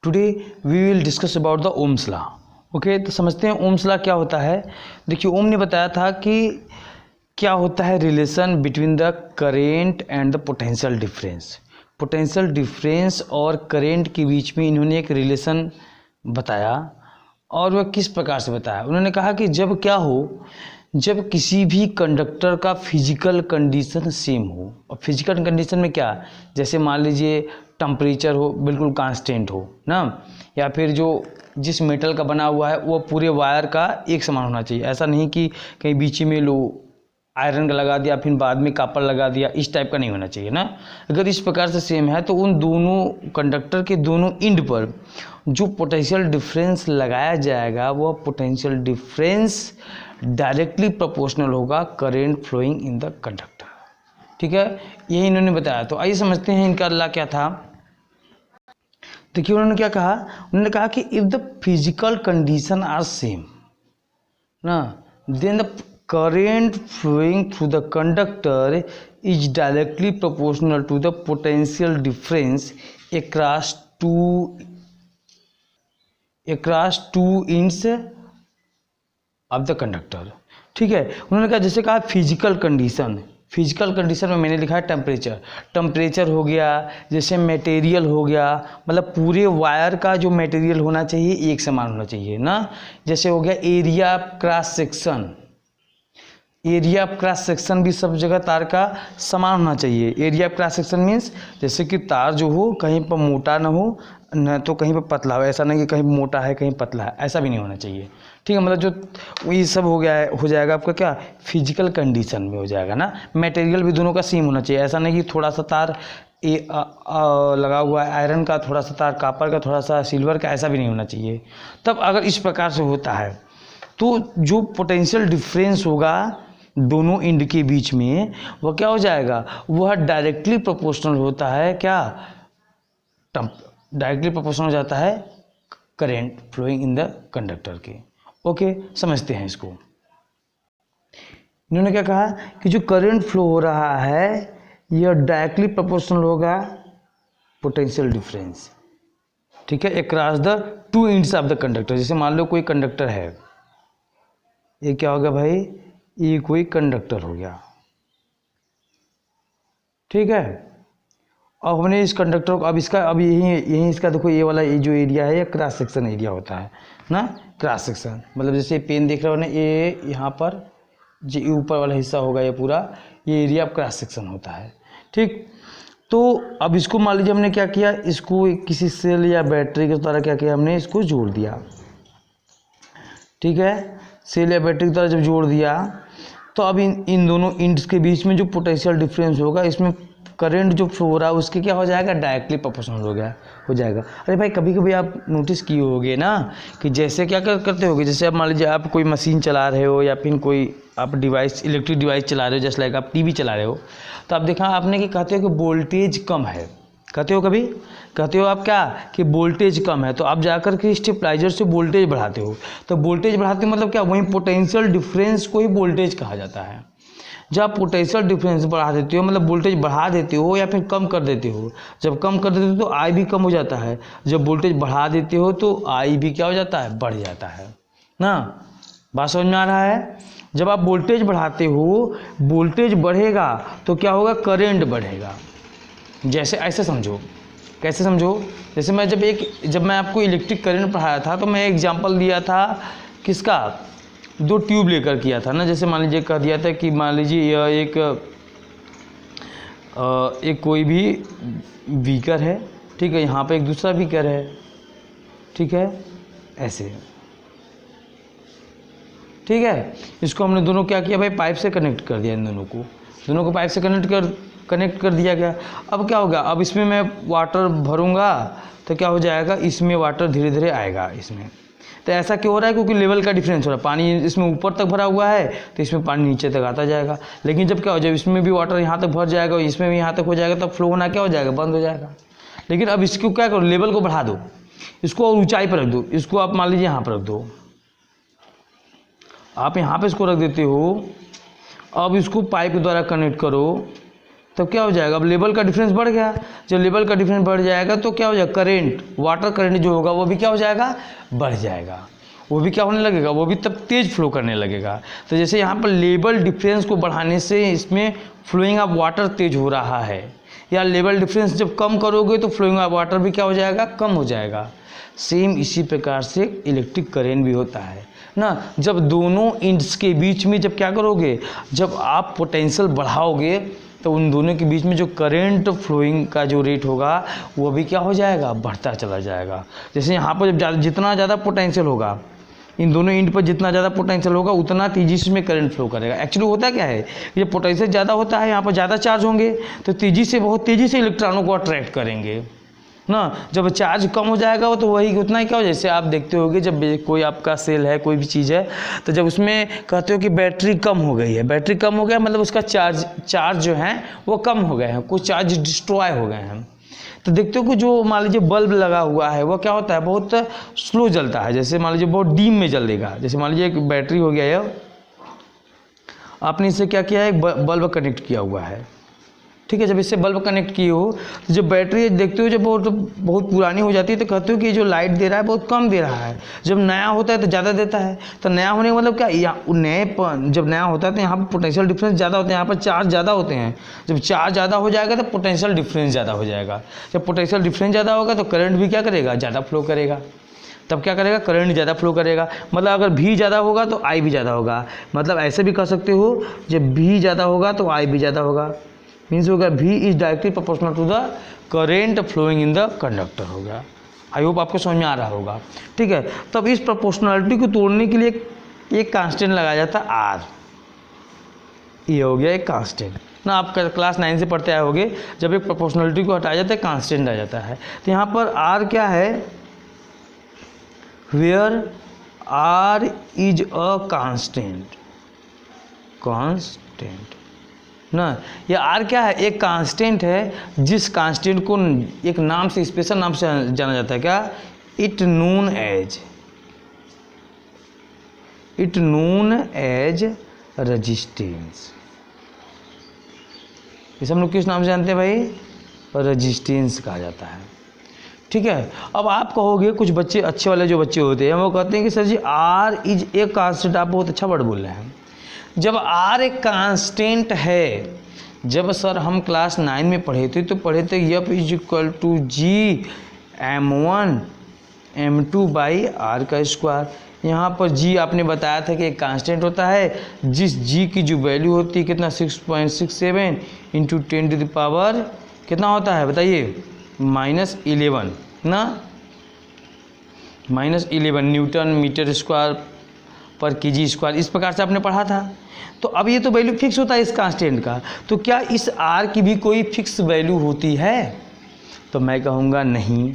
Today we will discuss about the Ohm's law. Okay, तो समझते हैं ओम्स लॉ क्या होता है। देखिए, ओम ने बताया था कि क्या होता है relation between the current and the potential difference. Potential difference और करेंट के बीच में इन्होंने एक रिलेशन बताया, और वह किस प्रकार से बताया। उन्होंने कहा कि जब क्या हो, जब किसी भी कंडक्टर का फिजिकल कंडीशन सेम हो। और फिजिकल कंडीशन में क्या, जैसे मान लीजिए टेम्परेचर हो बिल्कुल कांस्टेंट हो ना, या फिर जो जिस मेटल का बना हुआ है वो पूरे वायर का एक समान होना चाहिए। ऐसा नहीं कि कहीं बीच में लो आयरन का लगा दिया फिर बाद में कॉपर लगा दिया, इस टाइप का नहीं होना चाहिए ना। अगर इस प्रकार से सेम है तो उन दोनों कंडक्टर के दोनों एंड पर जो पोटेंशियल डिफरेंस लगाया जाएगा वह पोटेंशियल डिफरेंस डायरेक्टली प्रोपोर्शनल होगा current flowing in the conductor. ठीक है, यही इन्होंने बताया। तो आइए समझते हैं इनका लॉ क्या था। देखिए, उन्होंने क्या कहा, उन्होंने कहा कि if the physical condition are same ना, then the current flowing through the conductor is directly proportional to the potential difference across two ends of the conductor। ठीक है, उन्होंने कहा जैसे कहा फिजिकल कंडीशन में मैंने लिखा है टेम्परेचर हो गया, जैसे मटेरियल हो गया, मतलब पूरे वायर का जो मटेरियल होना चाहिए एक समान होना चाहिए ना। जैसे हो गया एरिया ऑफ क्रॉस सेक्शन भी सब जगह तार का समान होना चाहिए। Area of cross section means जैसे कि तार जो हो कहीं पर मोटा ना हो न तो कहीं पर पतला हो, ऐसा नहीं कि कहीं मोटा है कहीं पतला है, ऐसा भी नहीं होना चाहिए। ठीक है, मतलब जो ये सब हो गया है, हो जाएगा आपका क्या फिजिकल कंडीशन में हो जाएगा ना। मटेरियल भी दोनों का सेम होना चाहिए, ऐसा नहीं कि थोड़ा सा तार लगा हुआ है आयरन का, थोड़ा सा तार कॉपर का, थोड़ा सा सिल्वर का, ऐसा भी नहीं होना चाहिए। तब अगर इस प्रकार से होता है तो जो पोटेंशियल डिफरेंस होगा दोनों एंड के बीच में वह क्या हो जाएगा, वह डायरेक्टली प्रोपोर्शनल होता है। क्या डायरेक्टली प्रोपोर्शनल हो जाता है current flowing in the conductor के। ओके, समझते हैं इसको। इन्होंने क्या कहा कि जो करंट फ्लो हो रहा है यह डायरेक्टली प्रोपोर्शनल होगा पोटेंशियल डिफरेंस। ठीक है, across the two ends of the conductor. जैसे मान लो कोई कंडक्टर है, ये क्या होगा भाई, ये कोई कंडक्टर हो गया। ठीक है, अब हमने इस कंडक्टर को अब यही इसका देखो, ये वाला ये जो एरिया है ये क्रॉस सेक्शन एरिया होता है ना। क्रॉस सेक्शन मतलब जैसे पेन देख रहे हो ना, ये यहाँ पर जो ऊपर वाला हिस्सा होगा ये पूरा ये एरिया ऑफ क्रॉस सेक्शन होता है। ठीक, तो अब इसको मान लीजिए हमने क्या किया, इसको किसी सेल या बैटरी के द्वारा क्या किया, हमने इसको जोड़ दिया। ठीक है, सेल या बैटरी की तरह जब जोड़ दिया तो अब इन दोनों एंड्स के बीच में जो पोटेंशियल डिफरेंस होगा इसमें करंट जो फ्लो हो रहा है उसके क्या हो जाएगा, डायरेक्टली प्रोपोर्शनल हो जाएगा। अरे भाई, कभी कभी आप नोटिस किए होगे ना कि जैसे क्या करते होगे, जैसे आप मान लीजिए आप कोई मशीन चला रहे हो या फिर कोई आप डिवाइस इलेक्ट्रिक डिवाइस चला रहे हो, जैसे लाइक आप टीवी चला रहे हो, तो आप देखा आपने कि कहते हो कि वोल्टेज कम है, कहते हो कभी कहते हो आप क्या कि वोल्टेज कम है, तो आप जाकर के स्टेबलाइजर से वोल्टेज बढ़ाते हो। तो वोल्टेज बढ़ाते मतलब क्या, वहीं पोटेंशियल डिफरेंस को ही वोल्टेज कहा जाता है। जब आप पोटेंशियल डिफरेंस बढ़ा देते हो मतलब वोल्टेज बढ़ा देते हो या फिर कम कर देते हो। जब कम कर देते हो तो आई भी कम हो जाता है, जब वोल्टेज बढ़ा देते हो तो आई भी क्या हो जाता है, बढ़ जाता है ना। बात समझ में आ रहा है। जब आप वोल्टेज बढ़ाते हो, वोल्टेज बढ़ेगा तो क्या होगा, करंट बढ़ेगा। जैसे ऐसे समझो, कैसे समझो, जैसे जब मैं आपको इलेक्ट्रिक करंट पढ़ाया था तो मैं एग्जांपल दिया था किसका, दो ट्यूब लेकर किया था ना। जैसे मान लीजिए कह दिया था कि मान लीजिए यह एक कोई भी बीकर है, ठीक है, यहाँ पे एक दूसरा बीकर है, ठीक है, ऐसे, ठीक है। इसको हमने दोनों क्या किया भाई, पाइप से कनेक्ट कर दिया, इन दोनों को पाइप से कनेक्ट कर दिया गया। अब क्या होगा, अब इसमें मैं वाटर भरूंगा तो क्या हो जाएगा, इसमें वाटर धीरे धीरे आएगा इसमें। तो ऐसा क्यों हो रहा है, क्योंकि लेवल का डिफरेंस हो रहा है। पानी इसमें ऊपर तक भरा हुआ है तो इसमें पानी नीचे तक आता जाएगा। लेकिन जब क्या हो, जब इसमें भी वाटर यहाँ तक भर जाएगा और इसमें भी यहाँ तक हो जाएगा, तब फ्लो होना क्या हो जाएगा, बंद हो जाएगा। लेकिन अब इसको क्या करो, लेवल को बढ़ा दो, इसको और ऊंचाई पर रख दो। इसको आप मान लीजिए यहाँ पर रख दो, आप यहाँ पर इसको रख देते हो। अब इसको पाइप के द्वारा कनेक्ट करो तो क्या हो जाएगा, अब लेवल का डिफरेंस बढ़ गया। जब लेवल का डिफरेंस बढ़ जाएगा तो क्या हो जाएगा, करेंट, वाटर करंट जो होगा वो भी क्या हो जाएगा, बढ़ जाएगा। वो भी क्या होने लगेगा, वो भी तब तेज फ्लो करने लगेगा। तो जैसे यहाँ पर लेवल डिफरेंस को बढ़ाने से इसमें फ्लोइंग ऑफ वाटर तेज हो रहा है, या लेवल डिफरेंस जब कम करोगे तो फ्लोइंग ऑफ वाटर भी क्या हो जाएगा, कम हो जाएगा। सेम इसी प्रकार से इलेक्ट्रिक करेंट भी होता है ना। जब दोनों इंड्स के बीच में जब क्या करोगे, जब आप पोटेंशियल बढ़ाओगे तो उन दोनों के बीच में जो करंट फ्लोइंग का जो रेट होगा वो भी क्या हो जाएगा, बढ़ता चला जाएगा। जैसे यहाँ पर जब जितना ज़्यादा पोटेंशियल होगा, इन दोनों इंड पर जितना ज़्यादा पोटेंशियल होगा उतना तेजी से इसमें करंट फ्लो करेगा। एक्चुअली होता क्या है, ये पोटेंशियल ज़्यादा होता है, यहाँ पर ज़्यादा चार्ज होंगे तो तेज़ी से, बहुत तेज़ी से इलेक्ट्रॉनों को अट्रैक्ट करेंगे ना। जब चार्ज कम हो जाएगा वो तो वही उतना ही क्या हो, जैसे आप देखते होगे जब कोई आपका सेल है, कोई भी चीज़ है, तो जब उसमें कहते हो कि बैटरी कम हो गई है, बैटरी कम हो गया मतलब उसका चार्ज जो है वो कम हो गए हैं, कुछ चार्ज डिस्ट्रॉय हो गए हैं। तो देखते हो कि जो मान लीजिए बल्ब लगा हुआ है वो क्या होता है, बहुत स्लो जलता है। जैसे मान लीजिए बहुत डीम में जलेगा। जैसे मान लीजिए एक बैटरी हो गया है, आपने इससे क्या किया है, एक बल्ब कनेक्ट किया हुआ है, ठीक है। जब इससे बल्ब कनेक्ट किए हो तो जब बैटरी देखते हो जब बहुत पुरानी हो जाती है तो कहते हो कि जो लाइट दे रहा है बहुत कम दे रहा है। जब नया होता है तो ज़्यादा देता है। तो नया होने का मतलब क्या, जब नया होता है तो यहाँ पर पोटेंशियल डिफरेंस ज़्यादा होते हैं, यहाँ पर चार्ज ज़्यादा होते हैं। जब चार्ज ज़्यादा हो जाएगा तो पोटेंशियल डिफरेंस ज़्यादा हो जाएगा। जब पोटेंशियल डिफरेंस ज़्यादा होगा तो करंट भी क्या करेगा, ज़्यादा फ्लो करेगा। तब क्या करेगा, करंट ज़्यादा फ्लो करेगा। मतलब अगर भी ज़्यादा होगा तो आई भी ज़्यादा होगा। मतलब ऐसे भी कह सकते हो, जब भी ज़्यादा होगा तो आई भी ज़्यादा होगा। मीन्स होगा V is directly proportional to the current flowing in the conductor होगा। आई होप आपको समझ में आ रहा होगा, ठीक है। तब इस प्रोपोर्शनलिटी को तोड़ने के लिए एक कांस्टेंट लगाया जाता है R। ये हो गया एक कांस्टेंट ना, आप क्लास 9 से पढ़ते आए होगे, जब एक प्रोपोर्शनलिटी को हटाया जाता है कांस्टेंट आ जाता है। तो यहाँ पर R क्या है, where R is a constant ना। ये R क्या है, एक कांस्टेंट है, जिस कांस्टेंट को एक नाम से, स्पेशल नाम से जाना जाता है। क्या, इट नोन एज रेजिस्टेंस। इसे हम लोग किस नाम से जानते हैं भाई, रेजिस्टेंस कहा जाता है, ठीक है। अब आप कहोगे, कुछ बच्चे अच्छे वाले जो बच्चे होते हैं वो कहते हैं कि sir ji R is a constant. आप बहुत अच्छा वर्ड बोल रहे हैं। जब R एक कांस्टेंट है, जब सर हम क्लास 9 में पढ़े थे तो पढ़े थे F is equal to G m1 m2 by R का स्क्वायर। यहाँ पर G आपने बताया था कि एक कांस्टेंट होता है, जिस G की जो वैल्यू होती है कितना, 6.67 इंटू 10 टू द पावर कितना होता है बताइए, -11 ना, -11 न्यूटन मीटर स्क्वायर पर केजी स्क्वायर। इस प्रकार से आपने पढ़ा था। तो अब ये तो वैल्यू फिक्स होता है इस कांस्टेंट का, तो क्या इस R की भी कोई फिक्स वैल्यू होती है? तो मैं कहूँगा नहीं,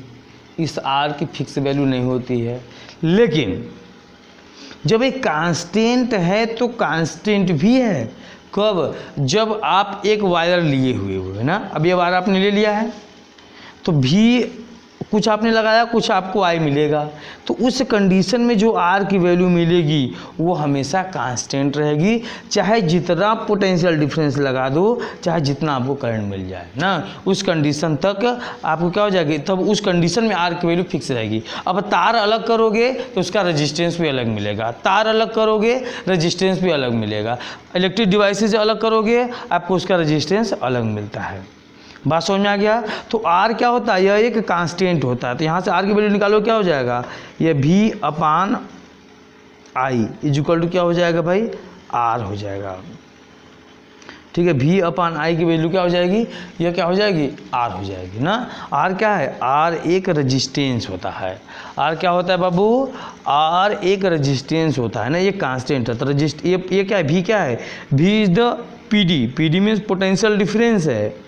इस R की फिक्स वैल्यू नहीं होती है। लेकिन जब एक कांस्टेंट है तो कांस्टेंट भी है। कब, जब आप एक वायर लिए हुए हो, है ना। अब ये वायर आपने ले लिया है तो भी कुछ आपने लगाया, कुछ आपको आई मिलेगा। तो उस कंडीशन में जो R की वैल्यू मिलेगी वो हमेशा कांस्टेंट रहेगी, चाहे जितना पोटेंशियल डिफरेंस लगा दो, चाहे जितना आपको करंट मिल जाए ना, उस कंडीशन तक आपको क्या हो जाएगी, तब उस कंडीशन में R की वैल्यू फिक्स रहेगी। अब तार अलग करोगे तो उसका रेजिस्टेंस भी अलग मिलेगा, तार अलग करोगे रेजिस्टेंस भी अलग मिलेगा, इलेक्ट्रिक डिवाइसेज अलग करोगे आपको उसका रेजिस्टेंस अलग मिलता है। बात समझ में आ गया। तो R क्या होता है, यह एक कांस्टेंट होता है। तो यहाँ से R की वैल्यू निकालो, क्या हो जाएगा, यह V upon I is equal to क्या हो जाएगा भाई, R हो जाएगा, ठीक है। V अपान आई की वैल्यू क्या हो जाएगी, यह क्या हो जाएगी, R हो जाएगी ना। R क्या है, R एक रेजिस्टेंस होता है। R क्या होता है बाबू, R एक रेजिस्टेंस होता है ना, ये कांस्टेंट है। तो ये क्या है, V क्या है, V is the PD means potential difference है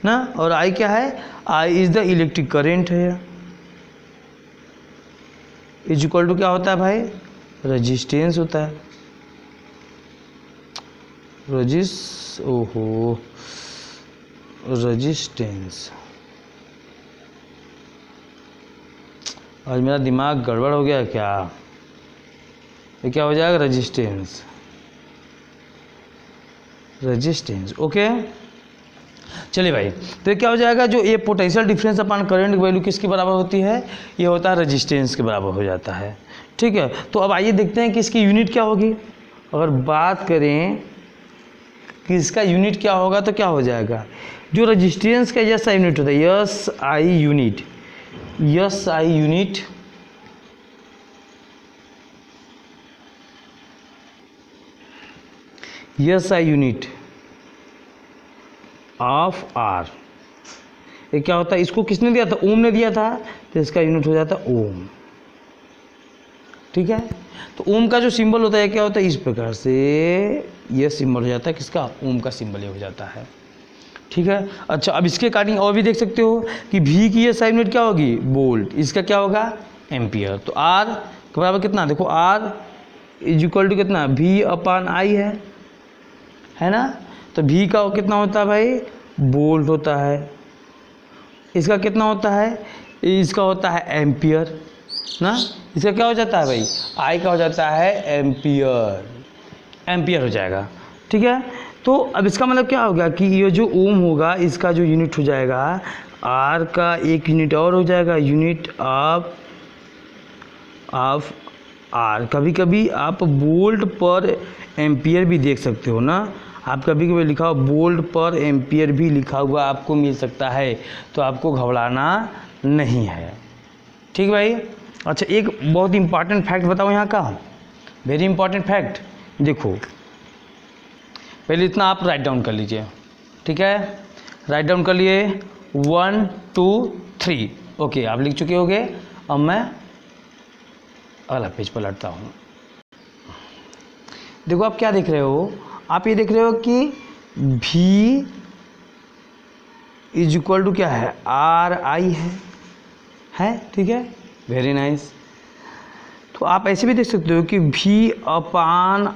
ना। और I क्या है, I is the electric current है। इज इक्वल टू क्या होता है भाई, रेजिस्टेंस होता है। रेजिस्टेंस। आज मेरा दिमाग गड़बड़ हो गया क्या, ये क्या हो जाएगा, रेजिस्टेंस। ओके। चलिए भाई, तो ये क्या हो जाएगा, जो ये potential difference upon current value किसके बराबर होती है, ये होता है रेजिस्टेंस के बराबर हो जाता है। ठीक है, तो अब आइए देखते हैं कि इसकी यूनिट क्या होगी। अगर बात करें कि इसका यूनिट क्या होगा तो क्या हो जाएगा, जो रेजिस्टेंस का एस आई यूनिट होता है, S I unit, S I unit S I unit of R, ये क्या होता है, इसको किसने दिया था, ओम ने दिया था, तो इसका यूनिट हो जाता है ओम। ठीक है, तो ओम का जो सिंबल होता है क्या होता है, इस प्रकार से ये सिंबल हो जाता है किसका, ओम का सिंबल ये हो जाता है। ठीक है, अच्छा अब इसके अकॉर्डिंग और भी देख सकते हो कि भी की ये साइन यूनिट क्या होगी, वोल्ट, इसका क्या होगा, एम्पियर। तो आर के बराबर कितना, देखो आर इज इक्वल टू कितना, भी अपॉन आई है ना। तो भी का कितना होता है भाई, वोल्ट होता है, इसका कितना होता है, इसका होता है एम्पियर ना, इसका क्या हो जाता है भाई, आई का हो जाता है एम्पियर, एम्पियर हो जाएगा। ठीक है, तो अब इसका मतलब क्या होगा कि ये जो ओम होगा इसका जो यूनिट हो जाएगा, आर का एक यूनिट और हो जाएगा, यूनिट ऑफ आर। कभी कभी आप वोल्ट पर एम्पियर भी देख सकते हो ना, आप कभी कभी लिखा हो वोल्ट पर एम्पियर भी लिखा हुआ आपको मिल सकता है, तो आपको घबराना नहीं है। ठीक भाई, अच्छा एक बहुत इंपॉर्टेंट फैक्ट बताओ यहाँ का, वेरी इंपॉर्टेंट फैक्ट, देखो पहले इतना आप राइट डाउन कर लीजिए। ठीक है, राइट डाउन कर लिए 1 2 3, ओके आप लिख चुके होंगे। अब मैं अगला पेज पलटता हूँ। देखो आप क्या देख रहे हो, आप ये देख रहे हो कि V इज इक्वल टू क्या है, आर आई है। ठीक है, वेरी नाइस। तो आप ऐसे भी देख सकते हो कि V upon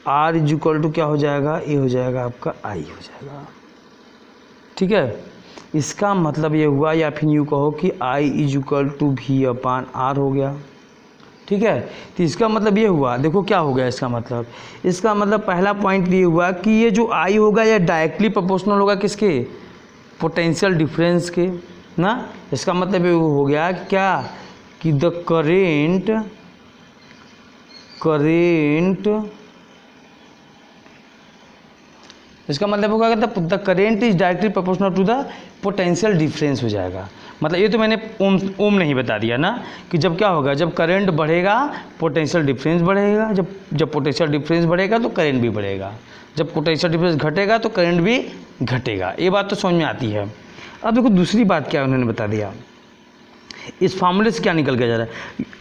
R is equal to क्या हो जाएगा, ये हो जाएगा आपका आई हो जाएगा। ठीक है, इसका मतलब ये हुआ, या फिर यूँ कहो कि I is equal to V upon R हो गया। ठीक है, तो इसका मतलब ये हुआ, देखो क्या हो गया इसका मतलब पहला पॉइंट ये हुआ कि ये जो आई होगा ये डायरेक्टली प्रोपोर्शनल होगा किसके, पोटेंशियल डिफरेंस के ना। इसका मतलब ये हो गया कि क्या, कि द करेंट इसका मतलब होगा कि the current is directly proportional to the potential difference हो जाएगा। मतलब ये तो मैंने ओम नहीं बता दिया ना, कि जब क्या होगा, जब करंट बढ़ेगा पोटेंशियल डिफरेंस बढ़ेगा, जब पोटेंशियल डिफरेंस बढ़ेगा तो करंट भी बढ़ेगा, जब पोटेंशियल डिफरेंस घटेगा तो करंट भी घटेगा। ये बात तो समझ में आती है। अब देखो दूसरी बात क्या उन्होंने बता दिया, इस फॉर्मूले से क्या निकल के जा रहा है,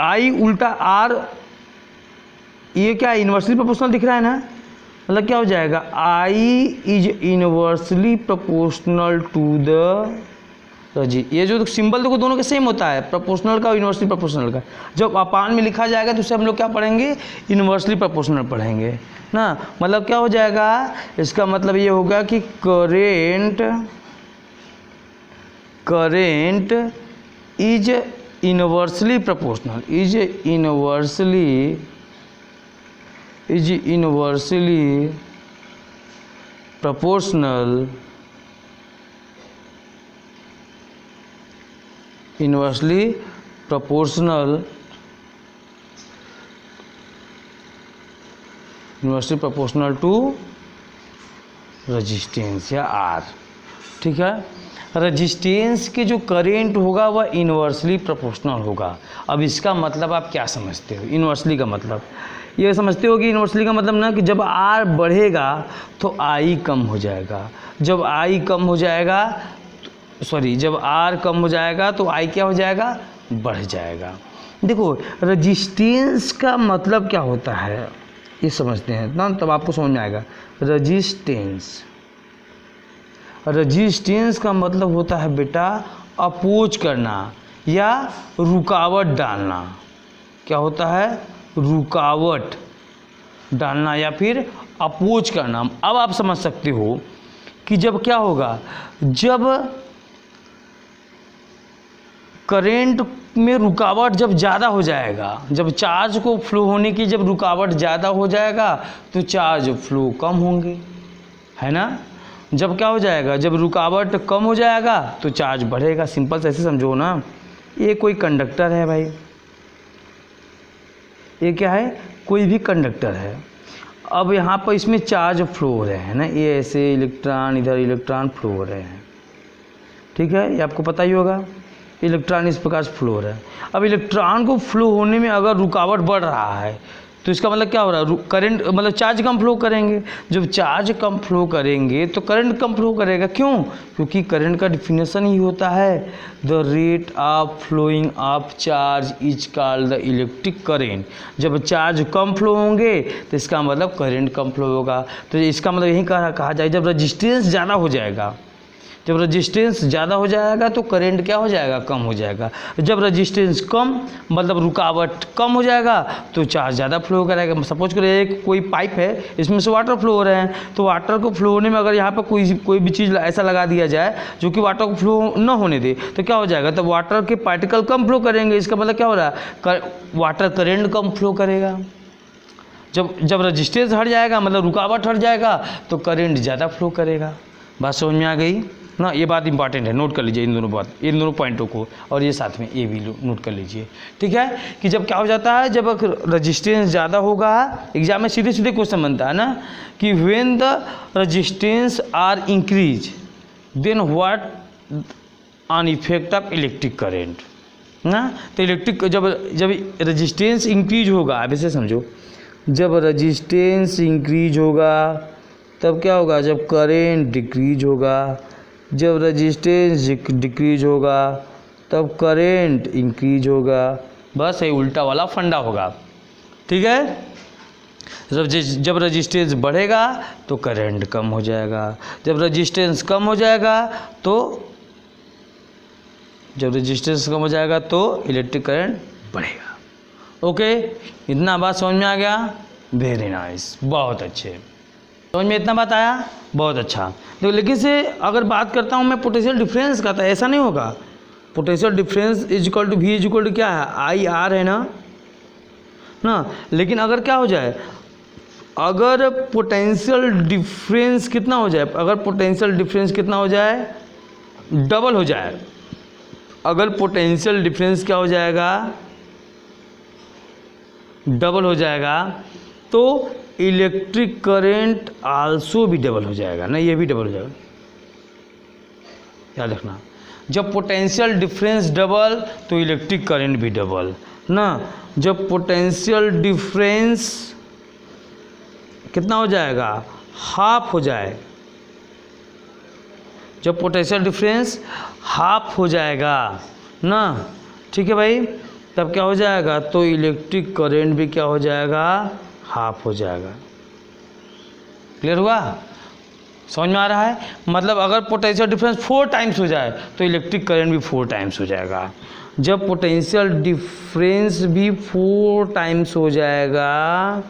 आई उल्टा आर, ये क्या इन्वर्सली प्रोपोर्शनल दिख रहा है ना, मतलब क्या हो जाएगा, I is inversely proportional to the जी, ये जो सिंबल देखो दोनों के सेम होता है, प्रोपोर्शनल का और इनवर्सली प्रोपोर्शनल का। जब अपान में लिखा जाएगा तो उसे हम लोग क्या पढ़ेंगे, इनवर्सली प्रोपोर्शनल पढ़ेंगे ना। मतलब क्या हो जाएगा, इसका मतलब ये होगा कि current is inversely proportional, is inversely proportional, inversely proportional to resistance या आर। ठीक है, रेजिस्टेंस के जो करेंट होगा वह इनवर्सली प्रोपोर्शनल होगा। अब इसका मतलब आप क्या समझते हो, इनवर्सली का मतलब ये समझते हो कि इनवर्सली का मतलब ना कि जब आर बढ़ेगा तो आई कम हो जाएगा, जब आई कम हो जाएगा, सॉरी जब आर कम हो जाएगा तो आई क्या हो जाएगा, बढ़ जाएगा। देखो रेजिस्टेंस का मतलब क्या होता है ये समझते हैं ना, तब आपको समझ में आएगा। रेजिस्टेंस का मतलब होता है बेटा अपोज करना या रुकावट डालना। क्या होता है, रुकावट डालना या फिर अपोज करना। अब आप समझ सकते हो कि जब क्या होगा, जब करेंट में रुकावट जब ज़्यादा हो जाएगा, जब चार्ज को फ्लो होने की जब रुकावट ज़्यादा हो जाएगा तो चार्ज फ्लो कम होंगे, है ना। जब क्या हो जाएगा, जब रुकावट कम हो जाएगा तो चार्ज बढ़ेगा। सिंपल से ऐसे समझो ना, ये कोई कंडक्टर है भाई, ये क्या है, कोई भी कंडक्टर है। अब यहाँ पर इसमें चार्ज फ्लो हो रहे हैं ना, ये ऐसे इलेक्ट्रॉन इधर इलेक्ट्रॉन फ्लो हो रहे हैं, ठीक है, ये आपको पता ही होगा, इलेक्ट्रॉन इस प्रकार से फ्लो हो रहा है। अब इलेक्ट्रॉन को फ्लो होने में अगर रुकावट बढ़ रहा है तो इसका मतलब क्या हो रहा है, करंट मतलब चार्ज कम फ्लो करेंगे। जब चार्ज कम फ्लो करेंगे तो करंट कम फ्लो करेगा। क्यों? क्योंकि करंट का डिफिनेशन ही होता है the rate of flowing of charge is called the electric current. जब चार्ज कम फ्लो होंगे तो इसका मतलब करंट कम फ्लो होगा। तो इसका मतलब यही कहा जाए, जब रजिस्टेंस ज़्यादा हो जाएगा, जब रजिस्टेंस ज़्यादा हो जाएगा तो करंट क्या हो जाएगा, कम हो जाएगा। जब रजिस्टेंस कम मतलब रुकावट कम हो जाएगा तो चार्ज ज़्यादा फ्लो करेगा। सपोज करें एक कोई पाइप है, इसमें से वाटर फ्लो हो रहे हैं, तो वाटर को फ्लो होने में अगर यहाँ पर कोई भी चीज़ ऐसा लगा दिया जाए जो कि वाटर को फ्लो न होने दे तो क्या हो जाएगा, तो वाटर के पार्टिकल कम फ्लो करेंगे। इसका मतलब क्या हो रहा है, वाटर करंट कम फ्लो करेगा। जब रजिस्टेंस हट जाएगा मतलब रुकावट हट जाएगा तो करंट ज़्यादा फ्लो करेगा। बात समझ में आ गई ना? ये बात इंपॉर्टेंट है, नोट कर लीजिए इन दोनों पॉइंटों को, और ये साथ में ये भी नोट कर लीजिए, ठीक है। कि जब क्या हो जाता है, जब रजिस्टेंस ज़्यादा होगा, एग्जाम में सीधे सीधे क्वेश्चन बनता है ना कि when the resistance are increase then what on effect of electric current ना। तो इलेक्ट्रिक जब रजिस्टेंस इंक्रीज होगा, अब इसे समझो, जब रजिस्टेंस इंक्रीज होगा तब क्या होगा, जब करेंट डिक्रीज होगा। जब रजिस्टेंस डिक्रीज होगा तब करेंट इंक्रीज होगा। बस ये उल्टा वाला फंडा होगा, ठीक है। जब रजिस्टेंस बढ़ेगा तो करंट कम हो जाएगा, जब रजिस्टेंस कम हो जाएगा तो इलेक्ट्रिक करंट बढ़ेगा। ओके, इतना बात समझ में आ गया? वेरी नाइस, बहुत अच्छे, समझ में इतना बात आया, बहुत अच्छा। तो लेकिन से अगर बात करता हूँ मैं पोटेंशियल डिफरेंस का, तो ऐसा नहीं होगा। Potential difference is equal to V is equal to क्या है, आई आर है ना। लेकिन अगर क्या हो जाए, अगर पोटेंशियल डिफरेंस कितना हो जाए, अगर पोटेंशियल डिफरेंस कितना हो जाए, डबल हो जाए। अगर पोटेंशियल डिफरेंस क्या हो जाएगा, डबल हो जाएगा, तो इलेक्ट्रिक करंट आल्सो भी डबल हो जाएगा ना, ये भी डबल हो जाएगा, याद रखना। जब पोटेंशियल डिफरेंस डबल तो इलेक्ट्रिक करंट भी डबल ना। जब पोटेंशियल डिफरेंस कितना हो जाएगा, हाफ हो जाए, जब पोटेंशियल डिफरेंस हाफ हो जाएगा ना, ठीक है भाई, तब क्या हो जाएगा, तो इलेक्ट्रिक करंट भी क्या हो जाएगा, हाफ हो जाएगा। क्लियर हुआ? समझ में आ रहा है? मतलब अगर पोटेंशियल डिफरेंस 4 टाइम्स हो जाए तो इलेक्ट्रिक करंट भी 4 टाइम्स हो जाएगा। जब पोटेंशियल डिफरेंस भी 4 टाइम्स हो जाएगा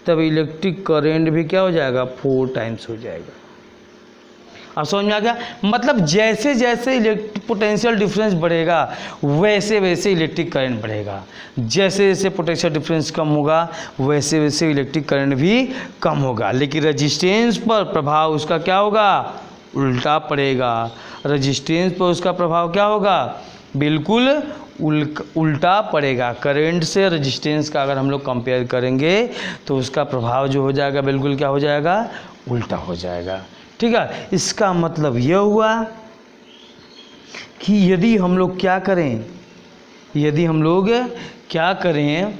तब इलेक्ट्रिक करंट भी क्या हो जाएगा, 4 टाइम्स हो जाएगा। अब समझ में आ गया? मतलब जैसे जैसे पोटेंशियल डिफरेंस बढ़ेगा वैसे वैसे इलेक्ट्रिक करंट बढ़ेगा, जैसे जैसे पोटेंशियल डिफरेंस कम होगा वैसे वैसे इलेक्ट्रिक करंट भी कम होगा। लेकिन रजिस्टेंस पर प्रभाव उसका क्या होगा, उल्टा पड़ेगा। रजिस्टेंस पर उसका प्रभाव क्या होगा, बिल्कुल उल्टा पड़ेगा। करंट से रजिस्टेंस का अगर हम लोग कंपेयर करेंगे तो उसका प्रभाव जो हो जाएगा बिल्कुल क्या हो जाएगा, उल्टा हो जाएगा, ठीक है। इसका मतलब यह हुआ कि यदि हम लोग क्या करें,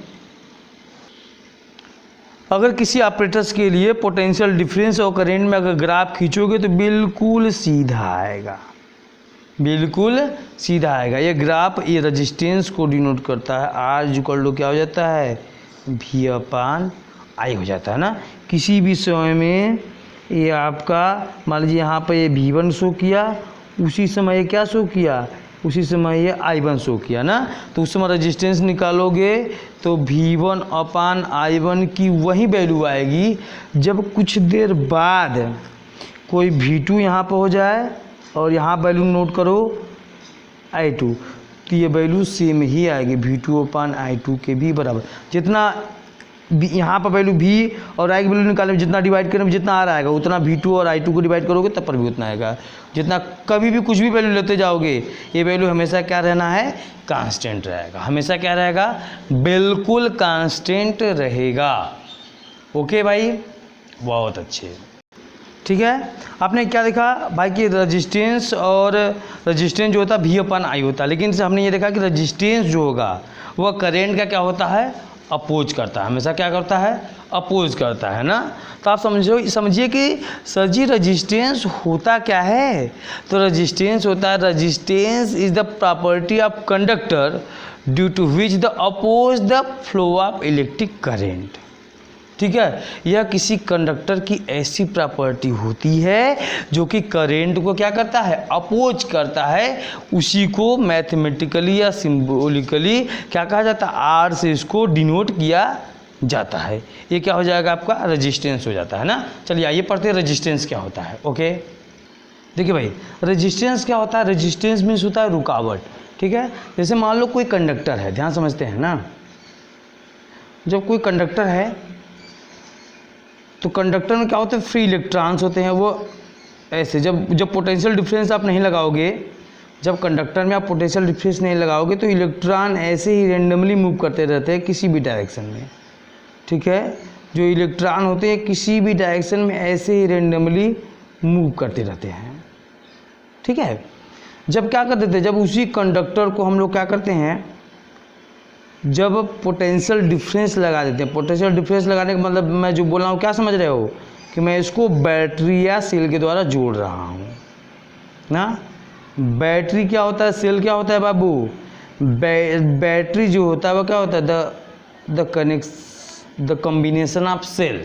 अगर किसी ऑपरेटर्स के लिए पोटेंशियल डिफरेंस और करंट में अगर ग्राफ खींचोगे तो बिल्कुल सीधा आएगा, बिल्कुल सीधा आएगा। ये ग्राफ ये रजिस्टेंस को डिनोट करता है, आर इक्वल टू क्या हो जाता है, V अपान आई हो जाता है ना। किसी भी समय में ये आपका मान लीजिए यहाँ पर ये V1 शो किया, उसी समय ये क्या शो किया, उसी समय ये I1 शो किया ना। तो उस समय रजिस्टेंस निकालोगे तो V1 अपान I1 की वही वैल्यू आएगी जब कुछ देर बाद कोई V2 यहाँ पर हो जाए और यहाँ वैल्यू नोट करो I2, तो ये वैल्यू सेम ही आएगी, V2 अपान I2 के भी बराबर। जितना यहाँ पर वैल्यू V और I की वैल्यू निकालने में जितना डिवाइड करने में जितना आ रहा है उतना V2 और I2 को डिवाइड करोगे तब पर भी उतना आएगा। जितना कभी भी कुछ भी वैल्यू लेते जाओगे ये वैल्यू हमेशा क्या रहना है, कांस्टेंट रहेगा। हमेशा क्या रहेगा, बिल्कुल कांस्टेंट रहेगा। ओके भाई, बहुत अच्छे। ठीक है, आपने क्या देखा भाई कि रजिस्टेंस और रजिस्टेंस जो होता है V/I होता है, लेकिन हमने ये देखा कि रजिस्टेंस जो होगा वह करेंट का क्या होता है, अपोज करता है। हमेशा क्या करता है, अपोज करता है ना। तो आप समझिए कि सर जी रजिस्टेंस होता क्या है, तो रजिस्टेंस होता है, resistance is the property of conductor due to which the oppose the flow of electric current. ठीक है, यह किसी कंडक्टर की ऐसी प्रॉपर्टी होती है जो कि करेंट को क्या करता है, अपोज करता है। उसी को मैथमेटिकली या सिंबॉलिकली क्या कहा जाता है, आर से इसको डिनोट किया जाता है। ये क्या हो जाएगा, आपका रेजिस्टेंस हो जाता है ना। चलिए आइए पढ़ते हैं रेजिस्टेंस क्या होता है। ओके, देखिए भाई रेजिस्टेंस क्या होता है, रेजिस्टेंस मीन्स होता है रुकावट। ठीक है, जैसे मान लो कोई कंडक्टर है, ध्यान समझते हैं ना, जब कोई कंडक्टर है तो कंडक्टर में क्या होते हैं, फ्री इलेक्ट्रॉन्स होते हैं। वो ऐसे जब पोटेंशियल डिफरेंस आप नहीं लगाओगे, जब कंडक्टर में आप पोटेंशियल डिफरेंस नहीं लगाओगे तो इलेक्ट्रॉन ऐसे ही रेंडमली मूव करते रहते हैं किसी भी डायरेक्शन में। ठीक है, जो इलेक्ट्रॉन होते हैं किसी भी डायरेक्शन में ऐसे ही रेंडमली मूव करते रहते हैं। ठीक है, जब क्या करते थे, जब उसी कंडक्टर को हम लोग क्या करते हैं, जब पोटेंशियल डिफरेंस लगा देते हैं। पोटेंशियल डिफरेंस लगाने का मतलब मैं जो बोल रहा हूँ क्या समझ रहे हो, कि मैं इसको बैटरी या सेल के द्वारा जोड़ रहा हूँ ना। बैटरी क्या होता है, सेल क्या होता है बाबू, बैटरी जो होता है वो क्या होता है, द कम्बिनेशन ऑफ सेल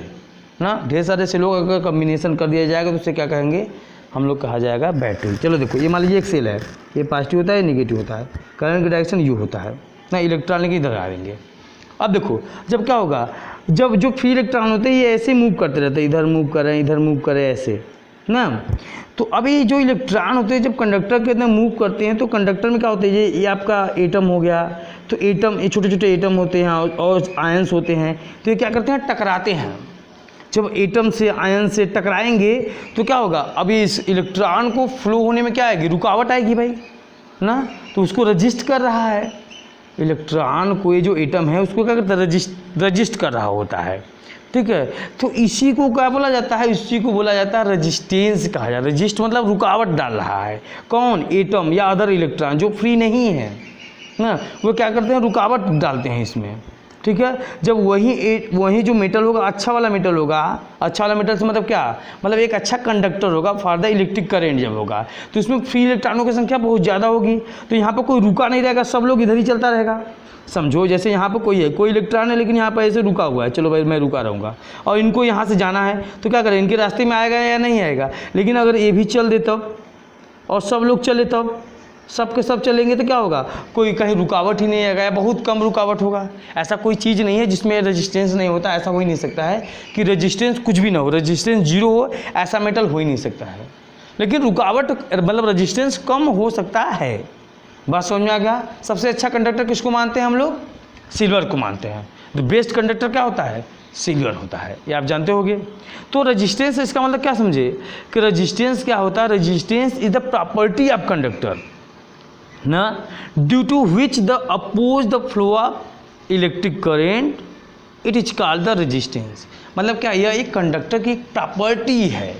ना। ढेर सारे सेलों का अगर कम्बिनेशन कर दिया जाएगा तो उसे क्या कहेंगे, हम लोग कहा जाएगा बैटरी। चलो देखो, ये मान लीजिए एक सेल है, ये पॉजिटिव होता है, नेगेटिव होता है, करंट की डायरेक्शन यू होता है ना, इलेक्ट्रॉन लेके इधर आएंगे। अब देखो जब क्या होगा, जब जो फ्री इलेक्ट्रॉन होते हैं ये ऐसे मूव करते रहते हैं, इधर मूव करें इधर मूव करें ऐसे ना। तो अभी जो इलेक्ट्रॉन होते हैं जब कंडक्टर के अंदर मूव करते हैं तो कंडक्टर में क्या होते हैं, ये आपका एटम हो गया, तो एटम ये छोटे छोटे एटम होते हैं और आयंस होते हैं, तो ये क्या करते हैं, टकराते हैं। जब एटम से आयन से टकराएंगे तो क्या होगा, अभी इस इलेक्ट्रॉन को फ्लो होने में क्या आएगी, रुकावट आएगी भाई ना। तो उसको रजिस्ट कर रहा है इलेक्ट्रॉन को, ये जो एटम है उसको क्या करता है, रजिस्ट कर रहा होता है। ठीक है, तो इसी को क्या बोला जाता है, इसी को बोला जाता है रजिस्टेंस कहा जाता है। रजिस्ट मतलब रुकावट डाल रहा है, कौन, एटम या अदर इलेक्ट्रॉन जो फ्री नहीं है ना, वो क्या करते हैं, रुकावट डालते हैं इसमें। ठीक है, जब वही जो मेटल होगा अच्छा वाला मेटल होगा, अच्छा वाला मेटल से मतलब क्या, मतलब एक अच्छा कंडक्टर होगा फॉर द इलेक्ट्रिक करेंट जब होगा, तो इसमें फ्री इलेक्ट्रॉनों की संख्या बहुत ज़्यादा होगी, तो यहाँ पर कोई रुका नहीं रहेगा, सब लोग इधर ही चलता रहेगा। समझो जैसे यहाँ पर कोई है, कोई इलेक्ट्रॉन है लेकिन यहाँ पर ऐसे रुका हुआ है, चलो भाई मैं रुका रहूँगा, और इनको यहाँ से जाना है तो क्या करें, इनके रास्ते में आएगा या नहीं आएगा। लेकिन अगर ये भी चल दे तब और सब लोग चले तब, सब के सब चलेंगे तो क्या होगा, कोई कहीं रुकावट ही नहीं आएगा या बहुत कम रुकावट होगा। ऐसा कोई चीज़ नहीं है जिसमें रेजिस्टेंस नहीं होता, ऐसा हो ही नहीं सकता है कि रेजिस्टेंस कुछ भी ना हो, रेजिस्टेंस जीरो हो, ऐसा मेटल हो ही नहीं सकता है। लेकिन रुकावट मतलब रेजिस्टेंस कम हो सकता है। बात समझ में आ गया। सबसे अच्छा कंडक्टर किसको मानते हैं हम लोग, सिल्वर को मानते हैं। द बेस्ट कंडक्टर क्या होता है, सिल्वर होता है, ये आप जानते होंगे। तो रेजिस्टेंस इसका मतलब क्या समझे कि रेजिस्टेंस क्या होता है, resistance is the property of conductor ना, due to which the oppose the flow of electric current, it is called the resistance. मतलब क्या, यह एक कंडक्टर की प्रॉपर्टी है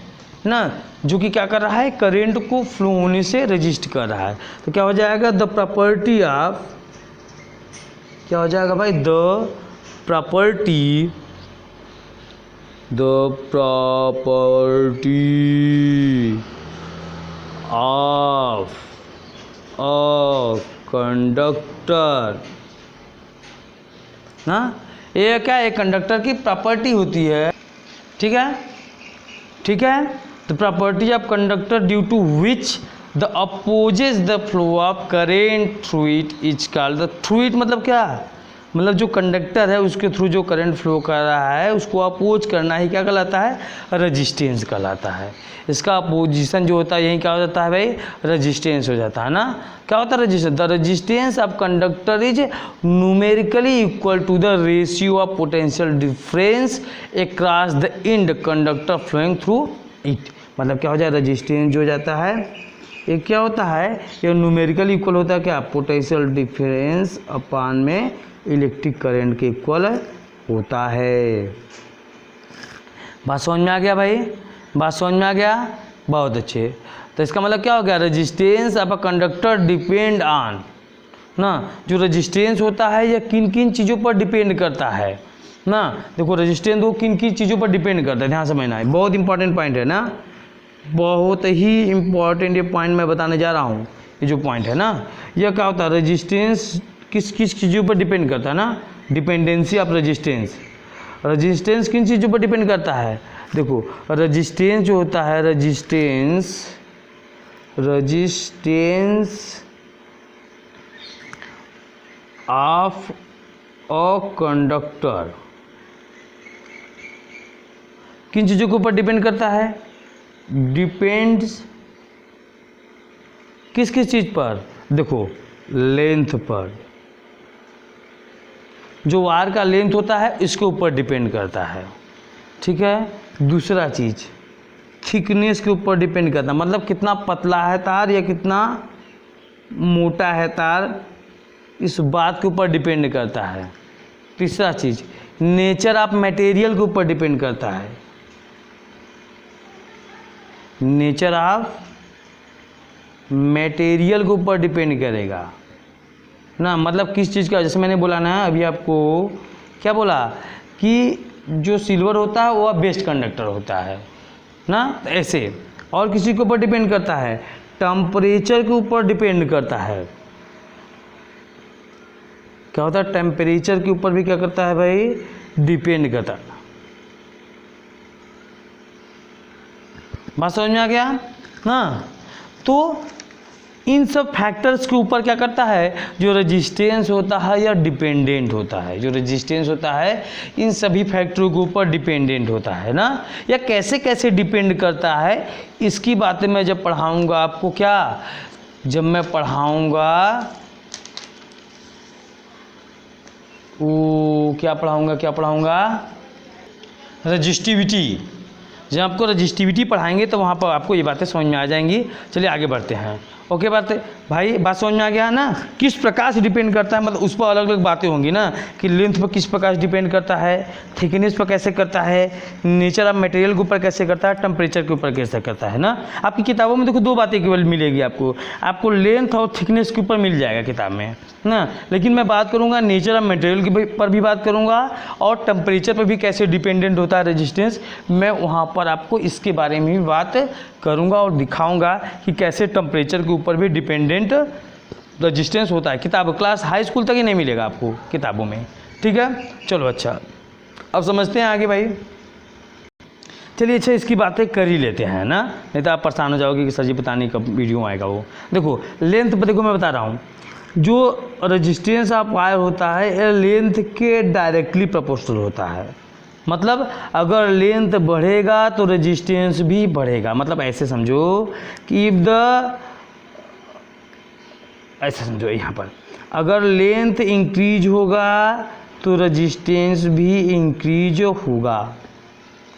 ना, जो कि क्या कर रहा है, करेंट को फ्लो होने से रजिस्ट कर रहा है। तो क्या हो जाएगा, द प्रॉपर्टी ऑफ, क्या हो जाएगा भाई, the property of a conductor ना, ये क्या, एक कंडक्टर की प्रॉपर्टी होती है। ठीक है, ठीक है, the property of conductor due to which the opposes the flow of current through it is called the, through it मतलब क्या, मतलब जो कंडक्टर है उसके थ्रू जो करंट फ्लो कर रहा है उसको अपोज करना ही क्या कहलाता है, रेजिस्टेंस कहलाता है। इसका अपोजिशन जो होता है यही क्या हो जाता है भाई, रेजिस्टेंस हो जाता है ना। क्या होता है resistance, the resistance of conductor is numerically equal to the ratio of potential difference across the end conductor flowing through it. मतलब क्या हो जाए, रेजिस्टेंस जो हो जाता है ये क्या होता है, ये न्यूमेरिकली इक्वल होता है क्या, पोटेंशियल डिफरेंस अपान में इलेक्ट्रिक करंट के इक्वल होता है। बात समझ में आ गया भाई, बात समझ में आ गया, बहुत अच्छे। तो इसका मतलब क्या हो गया, resistance of a conductor depend on ना, जो रेजिस्टेंस होता है यह किन किन चीज़ों पर डिपेंड करता है ना। देखो रेजिस्टेंस वो किन किन चीज़ों पर डिपेंड करता है, ध्यान समझना है, बहुत इंपॉर्टेंट पॉइंट है ना, बहुत ही इम्पॉर्टेंट ये पॉइंट मैं बताने जा रहा हूँ। ये जो पॉइंट है ना, यह क्या होता है, रेजिस्टेंस किस किस चीज़ों पर डिपेंड करता है ना, डिपेंडेंसी ऑफ रेजिस्टेंस। रेजिस्टेंस किन चीज़ों पर डिपेंड करता है, देखो रेजिस्टेंस जो होता है, रेजिस्टेंस ऑफ अ कंडक्टर किन चीज़ों के ऊपर डिपेंड करता है, डिपेंड्स किस किस चीज़ पर, देखो लेंथ पर, जो वायर का लेंथ होता है इसके ऊपर डिपेंड करता है, ठीक है। दूसरा चीज़ थिकनेस के ऊपर डिपेंड करता है, मतलब कितना पतला है तार या कितना मोटा है तार, इस बात के ऊपर डिपेंड करता है। तीसरा चीज़ नेचर ऑफ मटेरियल के ऊपर डिपेंड करता है, नेचर ऑफ मटेरियल के ऊपर डिपेंड करेगा ना, मतलब किस चीज़ का, जैसे मैंने बोला ना अभी आपको, क्या बोला कि जो सिल्वर होता है वो बेस्ट कंडक्टर होता है ना, तो ऐसे। और किसी के ऊपर डिपेंड करता है, टेम्परेचर के ऊपर डिपेंड करता है। क्या होता है, टेम्परेचर के ऊपर भी क्या करता है भाई, डिपेंड करता है। बात समझ में आ गया ना। तो इन सब फैक्टर्स के ऊपर क्या करता है, जो रेजिस्टेंस होता है या डिपेंडेंट होता है, जो रेजिस्टेंस होता है इन सभी फैक्टरों के ऊपर डिपेंडेंट होता है ना। या कैसे कैसे डिपेंड करता है, इसकी बातें मैं जब पढ़ाऊंगा आपको, क्या जब मैं पढ़ाऊंगा वो क्या पढ़ाऊंगा, रेजिस्टिविटी। जब आपको रेजिस्टिविटी पढ़ाएंगे तो वहाँ पर आपको ये बातें समझ में आ जाएंगी। चलिए आगे बढ़ते हैं। ओके भाई बात समझ में आ गया ना, किस प्रकार से डिपेंड करता है, मतलब उस पर अलग अलग बातें होंगी ना, कि लेंथ पर किस प्रकार से डिपेंड करता है, थिकनेस पर कैसे करता है, नेचर ऑफ मटेरियल के ऊपर कैसे करता है, टेम्परेचर के ऊपर कैसे करता है ना। आपकी किताबों में देखो दो बातें केवल मिलेगी आपको लेंथ और थिकनेस के ऊपर मिल जाएगा किताब में ना, लेकिन मैं बात करूँगा नेचर ऑफ मटेरियल के पर भी बात करूँगा और टेम्परेचर पर भी कैसे डिपेंडेंट होता है रेजिस्टेंस, मैं वहाँ पर आपको इसके बारे में भी बात करूँगा और दिखाऊँगा कि कैसे टेम्परेचर के ऊपर भी डिपेंडेंट रेजिस्टेंस होता है। किताब क्लास हाई स्कूल तक ही नहीं मिलेगा आपको किताबों में, ठीक है। चलो अच्छा, अब समझते हैं आगे भाई। चलिए अच्छा, इसकी बातें कर ही लेते हैं ना, नहीं तो आप परेशान हो जाओगे कि सर जी पता नहीं कब वीडियो आएगा वो। देखो लेंथ पर, देखो मैं बता रहा हूँ, जो रेजिस्टेंस ऑफ वायर होता है ये लेंथ के डायरेक्टली प्रोपोर्शनल होता है। मतलब अगर लेंथ बढ़ेगा तो रेजिस्टेंस भी बढ़ेगा। मतलब ऐसे समझो कि ऐसे समझो, यहाँ पर अगर लेंथ इंक्रीज होगा तो रेजिस्टेंस भी इंक्रीज होगा,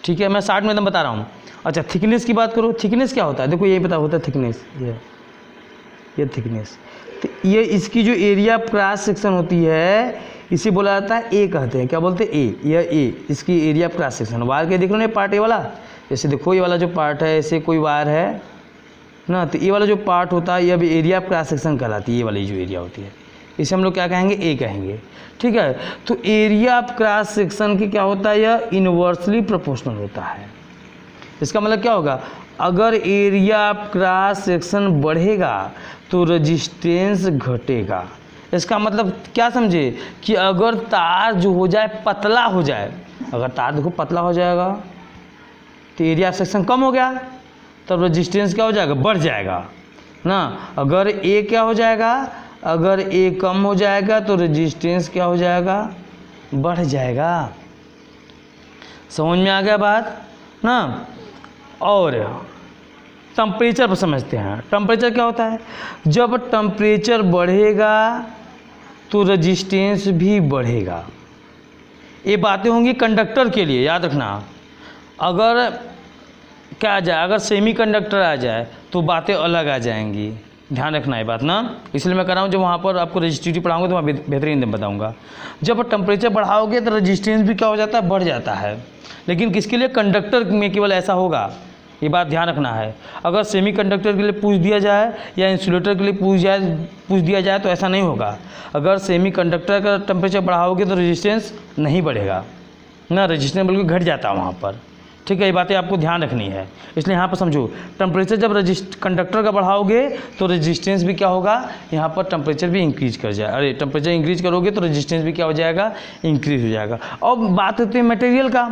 ठीक है। मैं 60 में एकदम बता रहा हूँ। अच्छा थिकनेस की बात करो, थिकनेस क्या होता है, देखो यही पता होता है थिकनेस, ये थिकनेस, तो ये इसकी जो एरिया क्रॉस सेक्शन होती है इसे बोला जाता है ए, कहते हैं, क्या बोलते हैं ए, यह ए इसकी एरिया क्रॉस सेक्शन। वायर के देख लो ना पार्ट ए वाला, जैसे देखो ये वाला जो पार्ट है, ऐसे कोई वायर है ना, तो ये वाला जो पार्ट होता है ये अभी एरिया क्रॉस सेक्शन कहलाती है। ये वाली जो एरिया होती है इसे हम लोग क्या कहेंगे, ए कहेंगे, ठीक है। तो एरिया ऑफ क्रॉस सेक्शन की क्या होता है, यह इनवर्सली प्रोपोर्शनल होता है। इसका मतलब क्या होगा, अगर एरिया ऑफ क्रॉस सेक्शन बढ़ेगा तो रेजिस्टेंस घटेगा। इसका मतलब क्या समझे कि अगर तार जो हो जाए पतला हो जाए, अगर तार देखो पतला हो जाएगा तो एरिया ऑफ सेक्शन कम हो गया, तब रेजिस्टेंस क्या हो जाएगा, बढ़ जाएगा ना। अगर ए क्या हो जाएगा, अगर ए कम हो जाएगा तो रेजिस्टेंस क्या हो जाएगा, बढ़ जाएगा। समझ में आ गया बात ना। और टेम्परेचर पर समझते हैं। टेम्परेचर क्या होता है, जब टेम्परेचर बढ़ेगा तो रेजिस्टेंस भी बढ़ेगा। ये बातें होंगी कंडक्टर के लिए, याद रखना। अगर क्या आ जाए, अगर सेमीकंडक्टर आ जाए तो बातें अलग आ जाएंगी, ध्यान रखना ये बात ना। इसलिए मैं कह रहा हूँ जब वहाँ पर आपको रजिस्ट्रिविटी पढ़ाऊंगा तो मैं बेहतरीन बताऊँगा। जब टेम्परेचर बढ़ाओगे तो रेजिस्टेंस भी क्या हो जाता है, बढ़ जाता है। लेकिन किसके लिए, कंडक्टर में केवल ऐसा होगा, ये बात ध्यान रखना है। अगर सेमीकंडक्टर के लिए पूछ दिया जाए या इंसुलेटर के लिए पूछ दिया जाए तो ऐसा नहीं होगा। अगर सेमीकंडक्टर का टेम्परेचर बढ़ाओगे तो रेजिस्टेंस नहीं बढ़ेगा ना, रेजिस्टेंस बल्कि घट जाता है वहाँ पर। ठीक है, ये बातें आपको ध्यान रखनी है। इसलिए यहाँ पर समझो, टेम्परेचर जब कंडक्टर का बढ़ाओगे तो रेजिस्टेंस भी क्या होगा, यहाँ पर टेम्परेचर भी इंक्रीज कर जाए। अरे टेम्परेचर इंक्रीज करोगे तो रेजिस्टेंस भी क्या हो जाएगा, इंक्रीज हो जाएगा। और बात होती है मटेरियल का,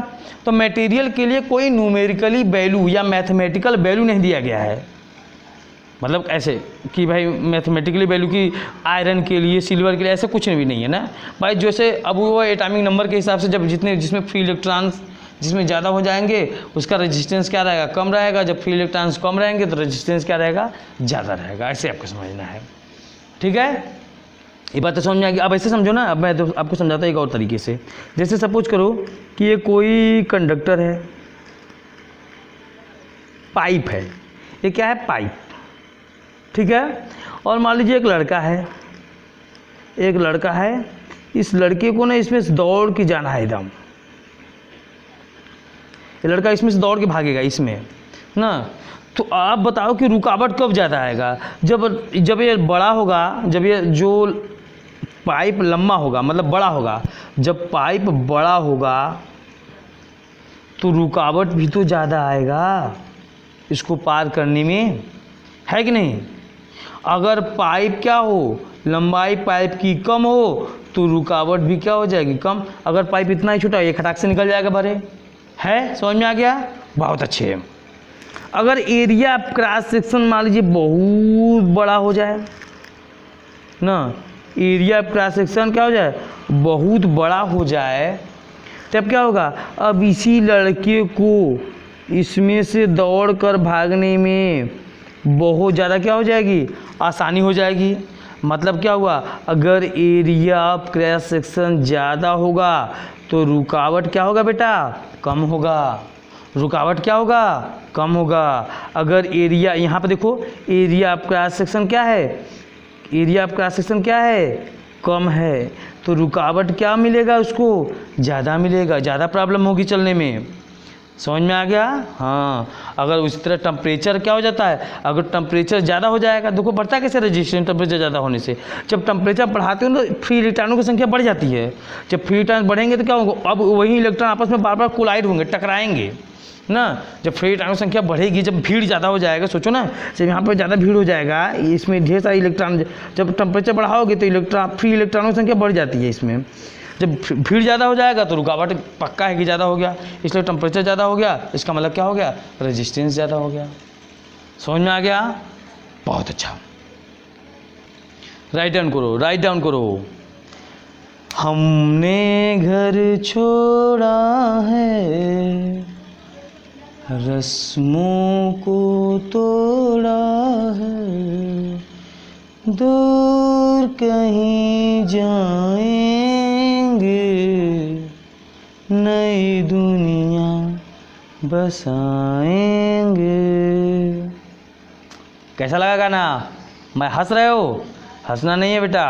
तो मटेरियल के लिए कोई न्यूमेरिकली वैल्यू या मैथमेटिकल वैल्यू नहीं दिया गया है। मतलब ऐसे कि भाई मैथमेटिकली वैल्यू की आयरन के लिए, सिल्वर के लिए, ऐसा कुछ भी नहीं है ना भाई। जैसे अब वो एटॉमिक नंबर के हिसाब से जब जिसमें फ्री इलेक्ट्रॉन्स जिसमें ज़्यादा हो जाएंगे उसका रेजिस्टेंस क्या रहेगा, कम रहेगा। जब फ्री इलेक्ट्रॉन्स कम रहेंगे तो रेजिस्टेंस क्या रहेगा, ज़्यादा रहेगा। ऐसे आपको समझना है। ठीक है, ये बात तो समझ में आ गई। अब ऐसे समझो ना, अब मैं तो आपको समझाता एक और तरीके से। जैसे सपोज करो कि ये कोई कंडक्टर है, पाइप है, ये क्या है, पाइप। ठीक है, और मान लीजिए एक लड़का है, इस लड़के को ना इसमें से दौड़ के जाना है एकदम। ये लड़का इसमें से दौड़ के भागेगा इसमें ना। तो आप बताओ कि रुकावट कब ज़्यादा आएगा, जब ये बड़ा होगा, जब ये जो पाइप लंबा होगा, मतलब बड़ा होगा। जब पाइप बड़ा होगा तो रुकावट भी तो ज़्यादा आएगा इसको पार करने में, है कि नहीं। अगर पाइप क्या हो, लंबाई पाइप की कम हो तो रुकावट भी क्या हो जाएगी, कम। अगर पाइप इतना ही छोटा, ये खटाक से निकल जाएगा भरे, है। समझ में आ गया, बहुत अच्छे। अगर एरिया क्रॉस सेक्शन मान लीजिए बहुत बड़ा हो जाए ना, एरिया क्रॉस सेक्शन क्या हो जाए, बहुत बड़ा हो जाए, तब क्या होगा, अब इसी लड़के को इसमें से दौड़ कर भागने में बहुत ज़्यादा क्या हो जाएगी, आसानी हो जाएगी। मतलब क्या हुआ, अगर एरिया ऑफ क्रॉस सेक्शन ज़्यादा होगा तो रुकावट क्या होगा बेटा, कम होगा। रुकावट क्या होगा, कम होगा। अगर एरिया, यहाँ पर देखो, एरिया ऑफ क्रॉस सेक्शन क्या है, एरिया ऑफ क्रॉस सेक्शन क्या है, कम है, तो रुकावट क्या मिलेगा उसको, ज़्यादा मिलेगा, ज़्यादा प्रॉब्लम होगी चलने में। समझ में आ गया। हाँ, अगर उसी तरह टेम्परेचर क्या हो जाता है, अगर टेम्परेचर ज़्यादा हो जाएगा, देखो बढ़ता कैसे रेजिस्टेंस, टेम्परेचर ज़्यादा होने से। जब टेम्परेचर बढ़ाते हो तो फ्री इलेक्ट्रॉनों की संख्या बढ़ जाती है। जब फ्री इलेक्ट्रॉन बढ़ेंगे तो क्या होगा, अब वही इलेक्ट्रॉन आपस में बार बार कोलाइड होंगे, टकराएंगे ना। जब फ्री इलेक्ट्रॉनों की संख्या बढ़ेगी, जब भीड़ ज़्यादा हो जाएगा, सोचो ना, जब यहाँ पर ज़्यादा भीड़ हो जाएगा, इसमें ढेर सारे इलेक्ट्रॉन, जब टेम्परेचर बढ़ाओगे तो फ्री इलेक्ट्रॉनों की संख्या बढ़ जाती है इसमें। जब भीड़ ज़्यादा हो जाएगा तो रुकावट पक्का है कि ज़्यादा हो गया, इसलिए टेम्परेचर ज़्यादा हो गया, इसका मतलब क्या हो गया, रेजिस्टेंस ज़्यादा हो गया। समझ में आ गया, बहुत अच्छा। राइट डाउन करो, राइट डाउन करो। हमने घर छोड़ा है, रस्मों को तोड़ा है, दूर कहीं जाएंगे, नई दुनिया बसाएंगे। कैसा लगा गाना, मैं हंस रहे हो, हंसना नहीं है बेटा।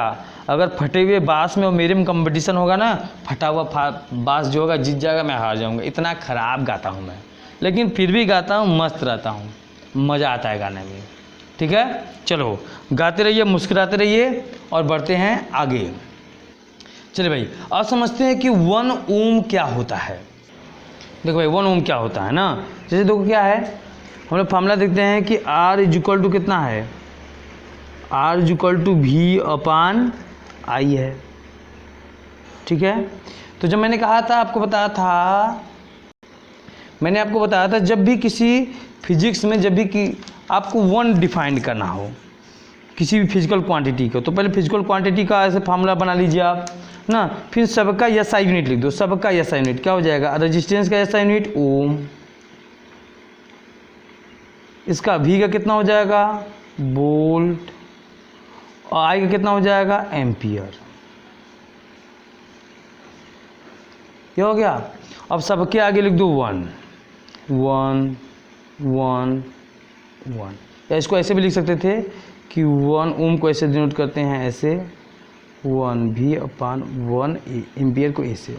अगर फटे हुए बांस में और मेरे में कंपटीशन होगा ना, फटा हुआ बांस जो होगा जीत जाएगा, मैं हार जाऊंगा। इतना ख़राब गाता हूँ मैं, लेकिन फिर भी गाता हूँ, मस्त रहता हूँ, मज़ा आता है गाने में। ठीक है, चलो गाते रहिए, मुस्कुराते रहिए और बढ़ते हैं आगे। चलिए भाई, अब समझते हैं कि 1 ओम क्या होता है। देखो भाई, 1 ओम क्या होता है ना, जैसे देखो क्या है, हम लोग फॉर्मूला देखते हैं कि R इक्वल टू कितना है, R इक्वल टू V/I है। ठीक है, तो जब मैंने कहा था, आपको बताया था, मैंने आपको बताया था, जब भी किसी फिजिक्स में जब भी कि आपको 1 डिफाइन करना हो किसी भी फिजिकल क्वांटिटी को, तो पहले फिजिकल क्वांटिटी का ऐसे फार्मूला बना लीजिए आप ना, फिर सबका एसआई यूनिट लिख दो। सबका एसआई यूनिट क्या हो जाएगा, रेजिस्टेंस का एसआई यूनिट ओम, इसका वी का कितना हो जाएगा वोल्ट, और आई का कितना हो जाएगा एम्पियर। ये हो गया। अब सबके आगे लिख दो 1 1 1 1, या इसको ऐसे भी लिख सकते थे कि 1 ओम को ऐसे डिनोट करते हैं, ऐसे 1V/1 एम्पियर को ऐसे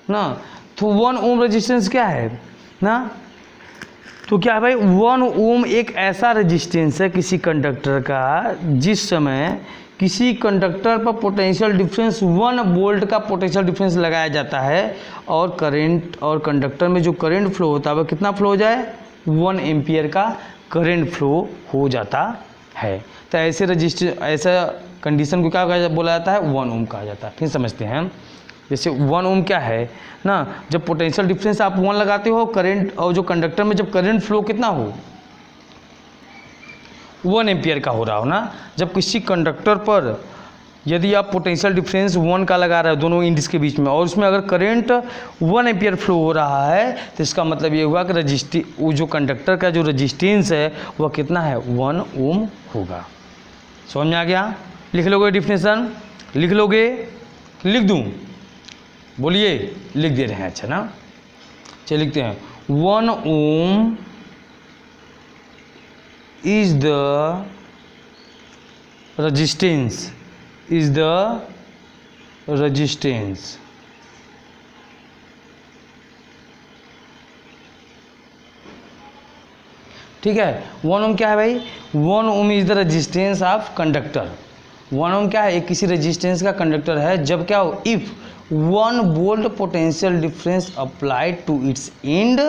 ना। तो 1 ओम रेजिस्टेंस क्या है ना, तो क्या है भाई 1 ओम एक ऐसा रेजिस्टेंस है किसी कंडक्टर का जिस समय किसी कंडक्टर पर पोटेंशियल डिफरेंस 1 वोल्ट का पोटेंशियल डिफरेंस लगाया जाता है और करंट और कंडक्टर में जो करंट फ्लो होता है वह कितना फ्लो हो जाए 1 एम्पियर का करंट फ्लो हो जाता है। तो ऐसे रजिस्टर ऐसा कंडीशन को क्या बोला जाता है 1 ओम कहा जाता है। फिर समझते हैं जैसे 1 ओम क्या है ना, जब पोटेंशियल डिफरेंस आप 1 लगाते हो करंट और जो कंडक्टर में जब करंट फ्लो कितना हो 1 एम्पियर का हो रहा हो ना, जब किसी कंडक्टर पर यदि आप पोटेंशियल डिफरेंस 1 का लगा रहे हो दोनों इंड्स के बीच में और उसमें अगर करंट 1 एम्पियर फ्लो हो रहा है तो इसका मतलब ये हुआ कि वो जो कंडक्टर का जो रेजिस्टेंस है वह कितना है 1 ओम होगा। समझ में आ गया? लिख लोगे डिफिनेशन, लिख लोगे, लिख दूं? बोलिए, लिख दे रहे हैं। अच्छा ना, चलिए लिखते हैं 1 ओम is the resistance ठीक है। 1 ओम क्या है भाई 1 ohm is the resistance of conductor. 1 ohm क्या है एक किसी रेजिस्टेंस का कंडक्टर है जब क्या हो if 1 volt potential difference applied to its end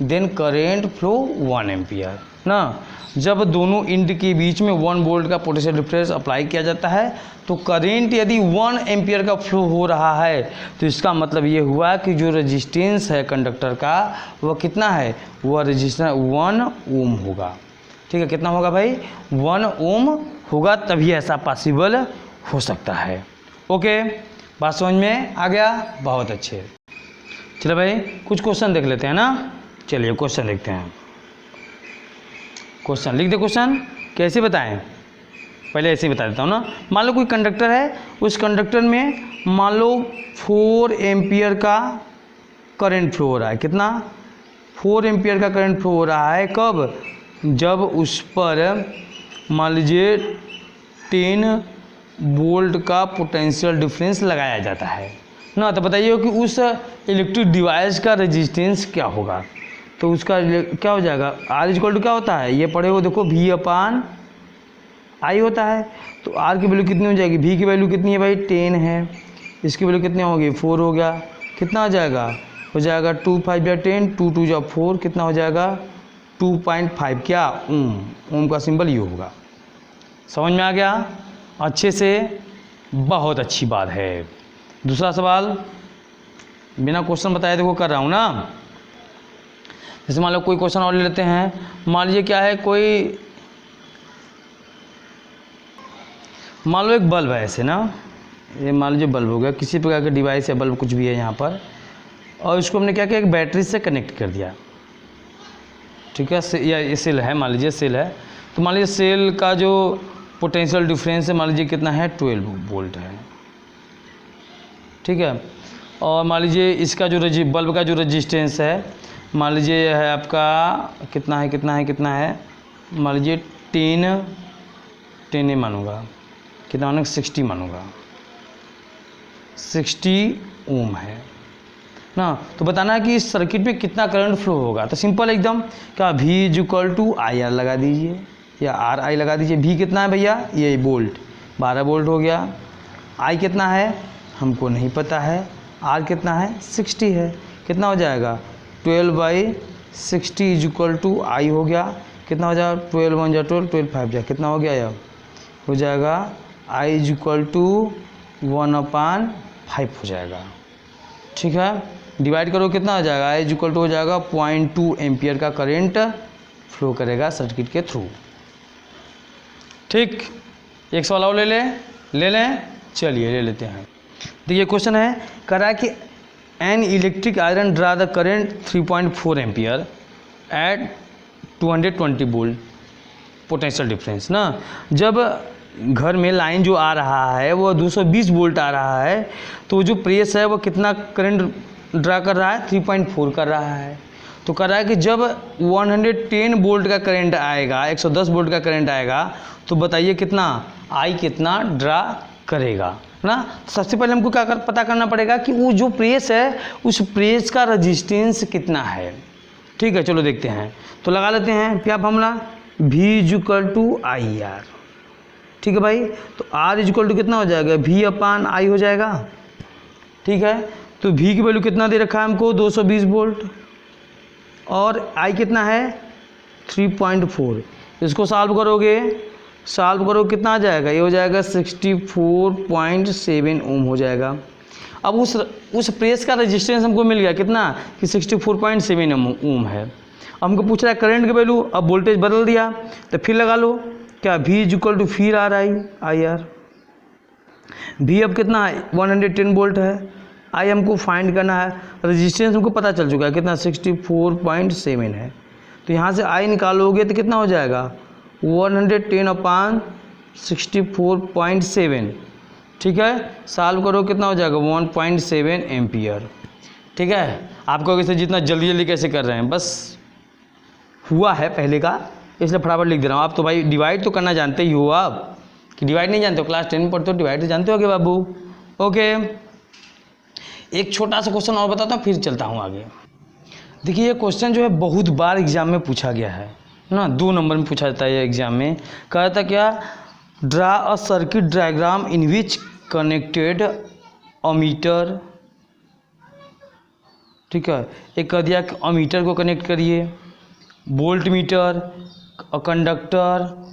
then current flow 1 ampere ना। जब दोनों इंड के बीच में 1 वोल्ट का पोटेंशियल डिफरेंस अप्लाई किया जाता है तो करेंट यदि 1 एम्पियर का फ्लो हो रहा है तो इसका मतलब ये हुआ कि जो रेजिस्टेंस है कंडक्टर का वह कितना है, वह रेजिस्टेंस 1 ओम होगा। ठीक है, कितना होगा भाई 1 ओम होगा, तभी ऐसा पॉसिबल हो सकता है। ओके, बात समझ में आ गया? बहुत अच्छे। चलो भाई कुछ क्वेश्चन देख लेते हैं ना। चलिए क्वेश्चन देखते हैं। क्वेश्चन लिख दे। क्वेश्चन कैसे बताएं, पहले ऐसे ही बता देता हूँ ना। मान लो कोई कंडक्टर है, उस कंडक्टर में मान लो 4 एम्पियर का करंट फ्लो हो रहा है। कितना 4 एम्पियर का करंट फ्लो हो रहा है। कब? जब उस पर मान लीजिए 10 वोल्ट का पोटेंशियल डिफरेंस लगाया जाता है ना। तो बताइए कि उस इलेक्ट्रिक डिवाइस का रेजिस्टेंस क्या होगा। तो उसका क्या हो जाएगा R इक्वल टू क्या होता है, ये पढ़े हो देखो V/I होता है। तो R की वैल्यू कितनी हो जाएगी, V की वैल्यू कितनी है भाई 10 है, इसकी वैल्यू कितनी होगी 4 हो गया। कितना हो जाएगा 2 5 या 10 2 2 या 4 कितना हो जाएगा 2.5 क्या ओम। ओम का सिंबल ये होगा। समझ में आ गया अच्छे से? बहुत अच्छी बात है। दूसरा सवाल बिना क्वेश्चन बताए देखो कर रहा हूँ ना। जैसे मान लो कोई क्वेश्चन और ले लेते हैं। मान लीजिए क्या है, कोई मान लो एक बल्ब है ऐसे ना, ये मान लीजिए बल्ब हो गया, किसी प्रकार का डिवाइस है, बल्ब कुछ भी है यहाँ पर, और इसको हमने क्या किया एक बैटरी से कनेक्ट कर दिया। ठीक है, या ये सेल है, मान लीजिए सेल है। तो मान लीजिए सेल का जो पोटेंशियल डिफरेंस है मान लीजिए कितना है 12 वोल्ट है। ठीक है, और मान लीजिए इसका जो बल्ब का जो रेजिस्टेंस है मान लीजिए है आपका कितना है मान लीजिए 10 मानूंगा, कितना मानूंगा 60 मानूंगा, 60 ओम है ना। तो बताना है कि इस सर्किट में कितना करंट फ्लो होगा। तो सिंपल एकदम, क्या V=IR लगा दीजिए या RI लगा दीजिए। V कितना है भैया, ये वोल्ट 12 वोल्ट हो गया। I कितना है हमको नहीं पता है। R कितना है 60 है। कितना हो जाएगा 12/60 = I हो गया। कितना हो जाएगा 12 1 जा 12 12 5 जा कितना हो गया, यह हो जाएगा I = 1/5 हो जाएगा। ठीक है, डिवाइड करो कितना हो जाएगा, I = हो जाएगा 0.2 एम्पियर का करंट फ्लो करेगा सर्किट के थ्रू। ठीक, एक सवाल और ले लें, चलिए ले लेते हैं। देखिए क्वेश्चन है, कह रहा है कि an electric iron draw the current 3.4 ampere at 220 volt potential difference ना। जब घर में लाइन जो आ रहा है वो 220 वोल्ट आ रहा है, तो जो प्रेस है वो कितना करंट ड्रा कर रहा है, 3.4 कर रहा है। तो कह रहा है कि जब 110 वोल्ट का करंट आएगा, 110 वोल्ट का करंट आएगा, तो बताइए कितना आई कितना ड्रा करेगा ना। सबसे पहले हमको क्या पता करना पड़ेगा कि वो जो प्रेस है उस प्रेस का रेजिस्टेंस कितना है। ठीक है, चलो देखते हैं। तो लगा लेते हैं क्या फॉर्मूला, V = IR। ठीक है भाई, तो R = कितना हो जाएगा, V/I हो जाएगा। ठीक है, तो V की वैल्यू कितना दे रखा है हमको, 220 वोल्ट, और I कितना है 3.4। इसको सॉल्व करो कितना आ जाएगा, ये हो जाएगा 64.7 ओम हो जाएगा। अब उस प्रेस का रेजिस्टेंस हमको मिल गया कितना कि 64.7 ओम है। अब हमको पूछ रहा है करंट की वैल्यू, अब वोल्टेज बदल दिया तो फिर लगा लो क्या, V = फिर IR। V अब कितना है 110 वोल्ट है, I हमको फाइंड करना है, रेजिस्टेंस हमको पता चल चुका है कितना 64.7 है। तो यहाँ से I निकालोगे तो कितना हो जाएगा 110/64.7। ठीक है, सॉल्व करो कितना हो जाएगा 1.7 एम्पियर। ठीक है, आपको कैसे जितना जल्दी कैसे कर रहे हैं, बस हुआ है पहले का इसलिए फटाफट लिख दे रहा हूँ। आप तो भाई डिवाइड तो करना जानते ही हो, आप कि डिवाइड नहीं जानते हो, क्लास 10 में पढ़ते हो, डिवाइड तो जानते हो बाबू। ओके, एक छोटा सा क्वेश्चन और बताता हूँ फिर चलता हूँ आगे। देखिए ये क्वेश्चन जो है बहुत बार एग्जाम में पूछा गया है ना, 2 नंबर में पूछा जाता है ये एग्जाम में। कहा था क्या, draw a circuit diagram in which connected ammeter. ठीक है, एक कह दिया अमीटर को कनेक्ट करिए, volt meter, a conductor,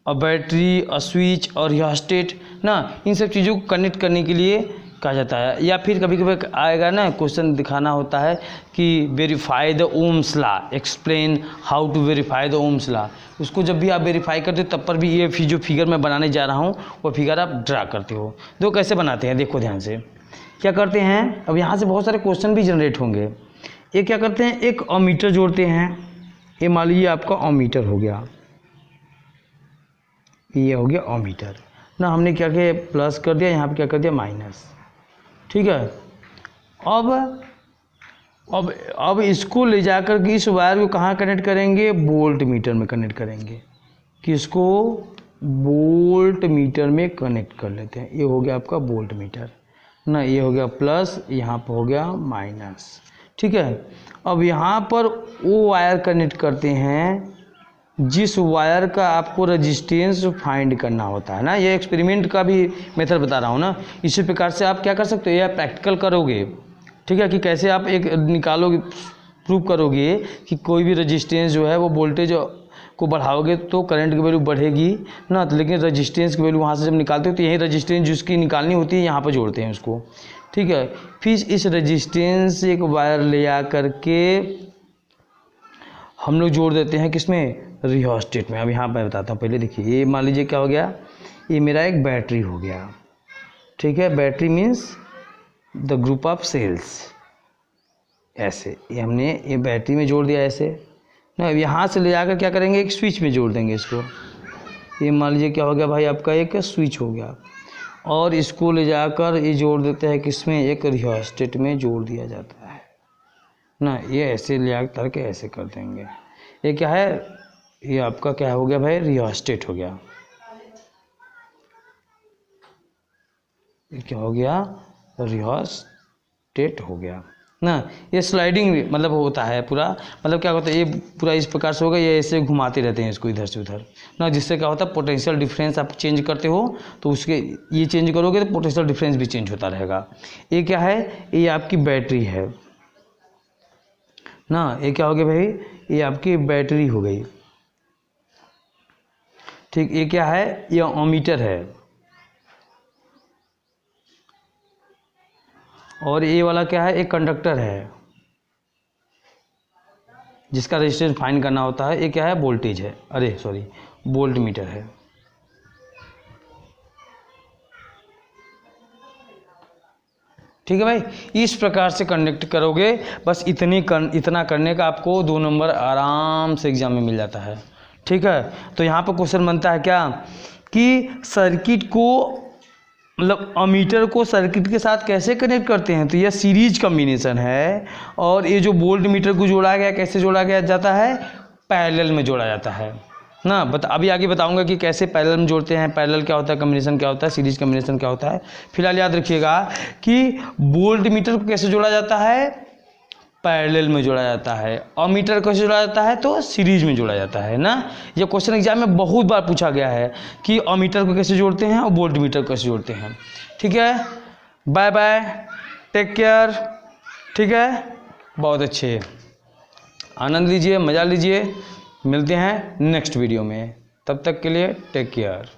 a battery, a switch और रियोस्टेट ना, इन सब चीज़ों को कनेक्ट करने के लिए कहा जाता है। या फिर कभी कभी आएगा ना क्वेश्चन दिखाना होता है कि verify the Ohm's law, explain how to verify the Ohm's law. उसको जब भी आप वेरीफाई करते हो तब पर भी ये जो फिगर मैं बनाने जा रहा हूँ वो फिगर आप ड्रा करते हो। देखो कैसे बनाते हैं, देखो ध्यान से क्या करते हैं। अब यहाँ से बहुत सारे क्वेश्चन भी जनरेट होंगे। ये क्या करते हैं, एक अमीटर जोड़ते हैं, ये मान लीजिए आपका अमीटर हो गया, ये हो गया अमीटर ना। हमने क्या किया, प्लस कर दिया, यहाँ पे क्या कर दिया माइनस। ठीक है, अब इसको ले जाकर के इस वायर को कहाँ कनेक्ट करेंगे, वोल्ट मीटर में कनेक्ट करेंगे। किसको, वोल्ट मीटर में कनेक्ट कर लेते हैं। ये हो गया आपका वोल्ट मीटर ना, ये हो गया प्लस, यहाँ पर हो गया माइनस। ठीक है, अब यहाँ पर वो वायर कनेक्ट करते हैं जिस वायर का आपको रेजिस्टेंस फाइंड करना होता है ना। ये एक्सपेरिमेंट का भी मेथड बता रहा हूँ ना। इसी प्रकार से आप क्या कर सकते हो, या प्रैक्टिकल करोगे। ठीक है, कि कैसे आप एक निकालोगे, प्रूव करोगे कि कोई भी रेजिस्टेंस जो है वो वोल्टेज को बढ़ाओगे तो करंट की वैल्यू बढ़ेगी ना। तो लेकिन रेजिस्टेंस की वैल्यू वहाँ से जब निकालते हो तो यही रेजिस्टेंस जिसकी निकालनी होती है यहाँ पर जोड़ते हैं उसको। ठीक है, फिर इस रेजिस्टेंस एक वायर ले आ करके हम लोग जोड़ देते हैं किसमें, रियोस्टेट में। अब यहाँ पर बताता हूँ, पहले देखिए ये मान लीजिए क्या हो गया, ये मेरा एक बैटरी हो गया। ठीक है, battery means the group of cells, ऐसे ये हमने ये बैटरी में जोड़ दिया ऐसे ना। अब यहाँ से ले जाकर क्या करेंगे, एक स्विच में जोड़ देंगे इसको। ये मान लीजिए क्या हो गया भाई, आपका एक स्विच हो गया, और इसको ले जाकर ये जोड़ देते हैं किसमें, एक रियोस्टेट में जोड़ दिया जाता है ना। ये ऐसे ले आकर करके ऐसे कर देंगे। ये क्या है, ये आपका क्या हो गया भाई, रियोस्टेट हो गया। ये क्या हो गया, रियोस्टेट हो गया ना। ये स्लाइडिंग मतलब होता है पूरा, मतलब क्या होता है, ये पूरा इस प्रकार से होगा, ये ऐसे घुमाते रहते हैं इसको इधर से उधर ना, जिससे क्या होता है पोटेंशियल डिफरेंस आप चेंज करते हो तो उसके ये चेंज करोगे तो पोटेंशियल डिफरेंस भी चेंज होता रहेगा। ये क्या है, ये आपकी बैटरी है ना। ये क्या हो गया भाई, ये आपकी बैटरी हो गई। ठीक, ये क्या है, ये अमीटर है, और ये वाला क्या है, एक कंडक्टर है जिसका रेजिस्टेंस फाइंड करना होता है। ये क्या है, वोल्टेज है, अरे सॉरी वोल्ट मीटर है। ठीक है भाई, इस प्रकार से कनेक्ट करोगे, बस इतना करने का आपको 2 नंबर आराम से एग्जाम में मिल जाता है। ठीक है, तो यहाँ पर क्वेश्चन बनता है क्या कि सर्किट को मतलब अमीटर को सर्किट के साथ कैसे कनेक्ट करते हैं, तो यह सीरीज कॉम्बिनेशन है। और ये जो वोल्ट मीटर को जोड़ा गया, कैसे जोड़ा गया जाता है, पैरेलल में जोड़ा जाता है ना। अभी आगे बताऊंगा कि कैसे पैरेलल में जोड़ते हैं, पैरेलल क्या होता है, कॉम्बिनेशन क्या होता है, सीरीज कॉम्बिनेशन क्या होता है। फिलहाल याद रखिएगा कि वोल्ट मीटर को कैसे जोड़ा जाता है, पैरेलल में जोड़ा जाता है, और मीटर कैसे जोड़ा जाता है, तो सीरीज में जोड़ा जाता है ना। ये क्वेश्चन एग्जाम में बहुत बार पूछा गया है कि अमीटर को कैसे जोड़ते हैं और वोल्ट मीटर को कैसे जोड़ते हैं। ठीक है, बाय बाय, टेक केयर। ठीक है, बहुत अच्छे, आनंद लीजिए, मज़ा लीजिए। मिलते हैं नेक्स्ट वीडियो में, तब तक के लिए टेक केयर।